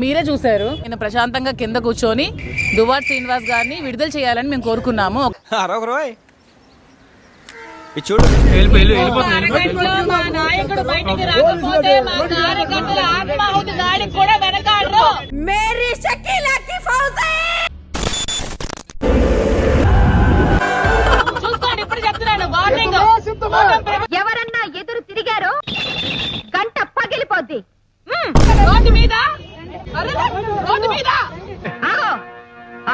మీరే చూశారు. నేను ప్రశాంతంగా కింద కూర్చొని దువ్వాడ శ్రీనివాస్ గారిని విడుదల చేయాలని మేము కోరుకున్నాము. ఎవరన్నా ఎదురు తిరిగారో గంట పగిలిపోద్ది.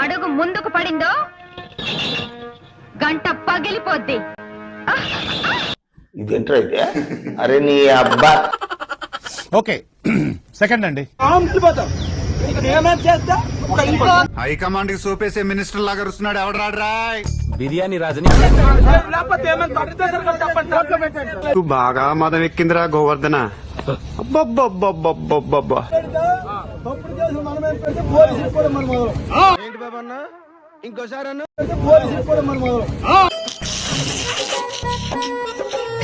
అడుగు ముందుకు పడిందో గంట పగిలిపోద్ది. ఇదేంట్రా అయితే? అరే నీ అబ్బా. ఓకే సెకండ్ అండి. హైకమాండ్ కి సోపేసే మినిస్టర్ లాగా వస్తున్నాడు ఎవడు రాడురా. బిర్యానీ రాజని బాగా మదం ఎక్కిందిరా గోవర్ధన. అబ్బబ్బబ్బబ్బబ్బబ్బబ్బా. ఇంకోసారి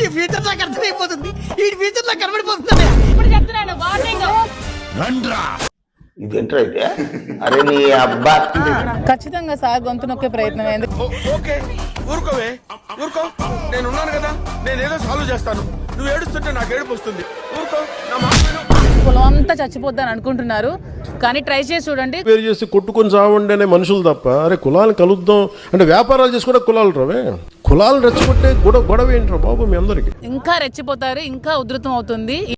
ఈ ఫ్యూచర్ నాకు అర్థమైపోతుంది. ఈ ఫ్యూచర్ నాకు కనబడిపోతుంది. ఇప్పుడు చెప్తున్నాను, వార్నింగ్. ఇదేంట్రా అయితే? అరే నీ అబ్బా. ఖచ్చితంగా సార్ గొంతు నొక్కే ప్రయత్నం అయింది. ఓకే ఊరుకోవే, ఊరుకో. నేను ఉన్నాను కదా, నేనేదో సాల్వ్ చేస్తాను. నువ్వు ఏడుస్తుంటే నాకు ఏడుపు వస్తుంది. ఊరుకో, నా మాట విను. కులం అంతా చచ్చిపోద్దని అనుకుంటున్నారు, కానీ ట్రై చేసి చూడండి. పేరు చేసి కొట్టుకొని చావండి అనే మనుషులు తప్ప, అరే కులాలను కలుద్దాం అంటే వ్యాపారాలు చేసుకుంటే కులాలు రావే. కులాలను రెచ్చగొట్టే గొడవ ఏంట్రా బాబు మీ అందరికి? ఇంకా రెచ్చిపోతారు, ఇంకా ఉధృతం అవుతుంది.